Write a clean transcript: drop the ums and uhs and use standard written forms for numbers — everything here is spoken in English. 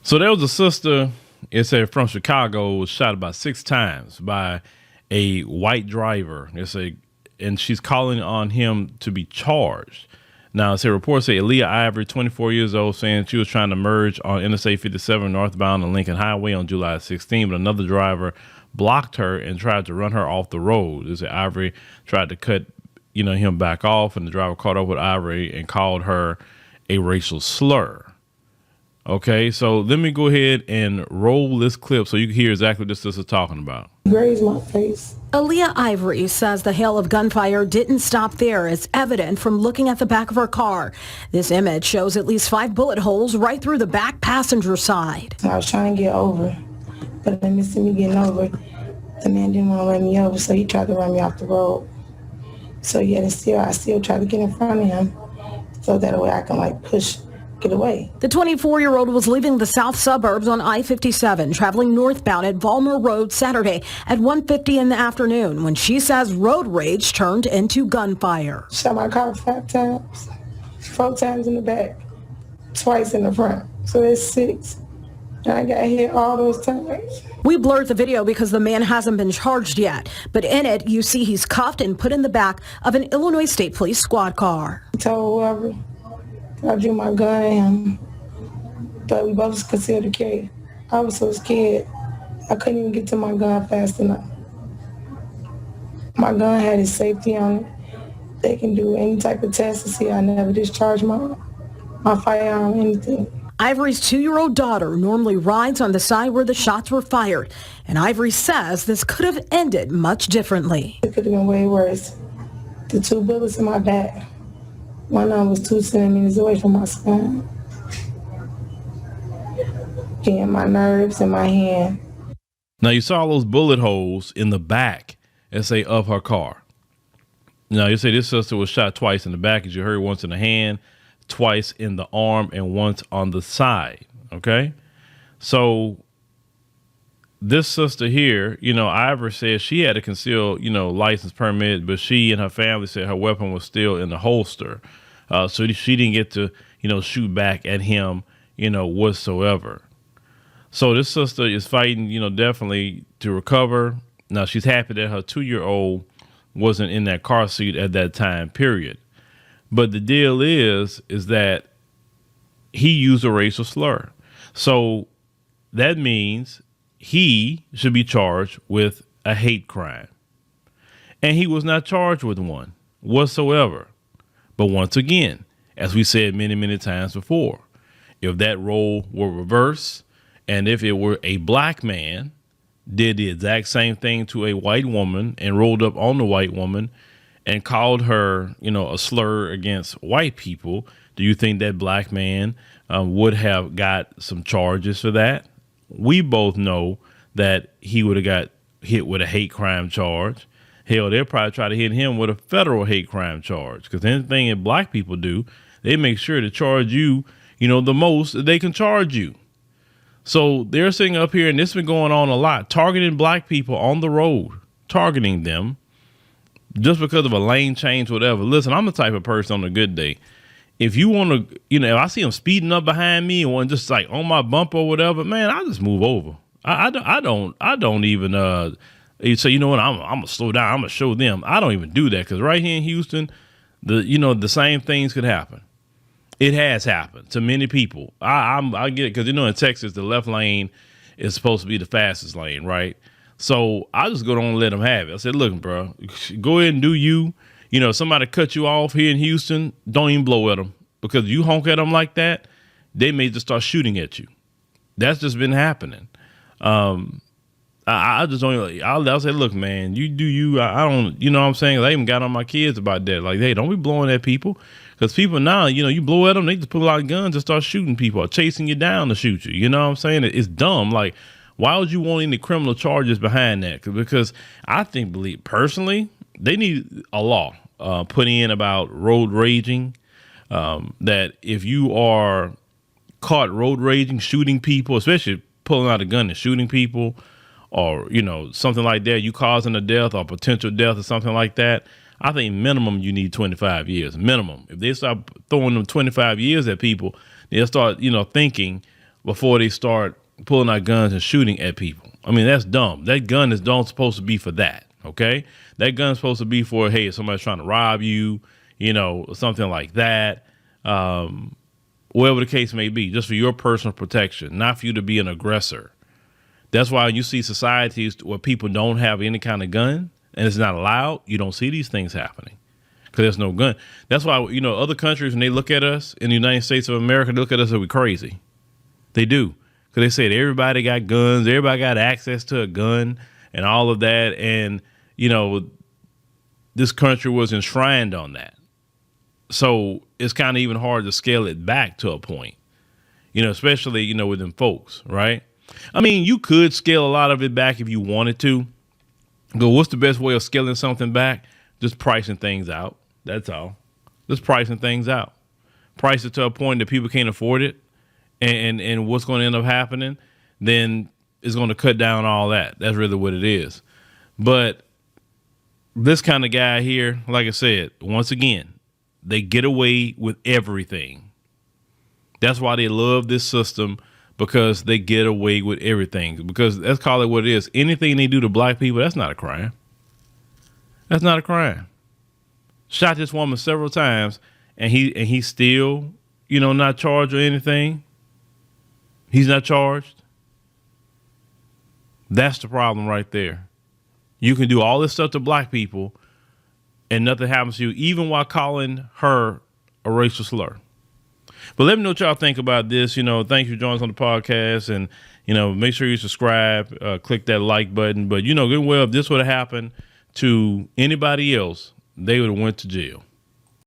So there was a sister, it said from Chicago, was shot about 6 times by a white driver. And she's calling on him to be charged. Now, it said reports say Aaliyah Ivory, 24 years old, saying she was trying to merge on Interstate 57 northbound on Lincoln Highway on July 16, but another driver blocked her and tried to run her off the road. It said Ivory tried to cut, him back off, and the driver caught up with Ivory and called her a racial slur. Okay, so let me go ahead and roll this clip so you can hear exactly what this is talking about. Grazed my face. Aaliyah Ivory says the hail of gunfire didn't stop there. It's evident from looking at the back of her car. This image shows at least 5 bullet holes right through the back passenger side. I was trying to get over, but in midst of me getting over, the man didn't want to let me over, so he tried to run me off the road. So I still tried to get in front of him so that way I can get away. The 24-year-old was leaving the south suburbs on I-57, traveling northbound at Vollmer Road Saturday at 1:50 in the afternoon when she says road rage turned into gunfire. Shot my car 5 times, 4 times in the back, twice in the front. So that's 6. And I got hit all those times. We blurred the video because the man hasn't been charged yet, but in it you see he's cuffed and put in the back of an Illinois State Police squad car. I told whoever I drew my gun at him, but we both concealed the carry. I was so scared, I couldn't even get to my gun fast enough. My gun had its safety on it. They can do any type of test to see I never discharged my firearm, anything. Ivory's 2-year-old daughter normally rides on the side where the shots were fired, and Ivory says this could have ended much differently. It could have been way worse. The 2 bullets in my back, one of them was 2 centimeters away from my spine. And my nerves in my hand. Now, you saw those bullet holes in the back, of her car. Now, you say this sister was shot twice in the back, as you heard, once in the hand, twice in the arm, and once on the side. Okay. So this sister here, Ivory says she had a concealed, license permit, but she and her family said her weapon was still in the holster. So she didn't get to, shoot back at him, whatsoever. So this sister is fighting, definitely to recover. Now, she's happy that her 2-year-old wasn't in that car seat at that time period. But the deal is that he used a racial slur. So that means he should be charged with a hate crime. And he was not charged with one whatsoever. But once again, as we said many, many times before, if that role were reversed, and if it were a black man did the exact same thing to a white woman and rolled up on the white woman and called her, a slur against white people, do you think that black man would have got some charges for that? We both know that he would have got hit with a hate crime charge. Hell, they'll probably try to hit him with a federal hate crime charge, because anything that black people do, they make sure to charge you, the most that they can charge you. So they're sitting up here, and this has been going on a lot, targeting black people on the road, targeting them just because of a lane change, whatever. Listen, I'm the type of person on a good day. If you want to, if I see them speeding up behind me or just like on my bumper or whatever, man, I just move over. I don't even say, I'm gonna slow down. I'm gonna show them. I don't even do that, because right here in Houston, the same things could happen. It has happened to many people. I get it, because in Texas the left lane is supposed to be the fastest lane, right? So I just go on and let them have it. I said, look, bro, go ahead and do you. If somebody cut you off here in Houston, don't even blow at them, because you honk at them like that, they may just start shooting at you. That's just been happening. I just don't. I'll say, look, man, you do you. I don't. You know what I'm saying? I even got on my kids about that. Like, hey, don't be blowing at people, because people now, you blow at them, they just pull out guns and start shooting people or chasing you down to shoot you. You know what I'm saying? It's dumb. Like, why would you want any criminal charges behind that? Because I believe personally, they need a law put in about road raging. That if you are caught road raging, shooting people, especially pulling out a gun and shooting people, or, something like that, you causing a death or potential death or something like that, I think minimum you need 25 years, minimum. If they start throwing them 25 years at people, they'll start, thinking, before they start pulling out guns and shooting at people. I mean, that's dumb. That gun is don't supposed to be for that. Okay. That gun's supposed to be for, hey, if somebody's trying to rob you, something like that. Whatever the case may be, just for your personal protection, not for you to be an aggressor. That's why you see societies where people don't have any kind of gun and it's not allowed. You don't see these things happening because there's no gun. That's why, other countries, when they look at us in the United States of America, they look at us and we're crazy. They do. Because they said everybody got guns, everybody got access to a gun and all of that. And, this country was enshrined on that. So it's kind of even hard to scale it back to a point, especially, with them folks, right? I mean, you could scale a lot of it back if you wanted to. But what's the best way of scaling something back? Just pricing things out. That's all. Just pricing things out. Price it to a point that people can't afford it. And what's going to end up happening, then it's going to cut down all that. That's really what it is. But this kind of guy here, like I said, once again, they get away with everything. That's why they love this system, because they get away with everything. Because let's call it what it is. Anything they do to black people, that's not a crime. That's not a crime. Shot this woman several times, and he's still, not charged or anything. He's not charged. That's the problem right there. You can do all this stuff to black people and nothing happens to you, even while calling her a racial slur. But let me know what y'all think about this. Thank you for joining us on the podcast, and, make sure you subscribe, click that like button. But, good well, if this would have happened to anybody else, they would have went to jail.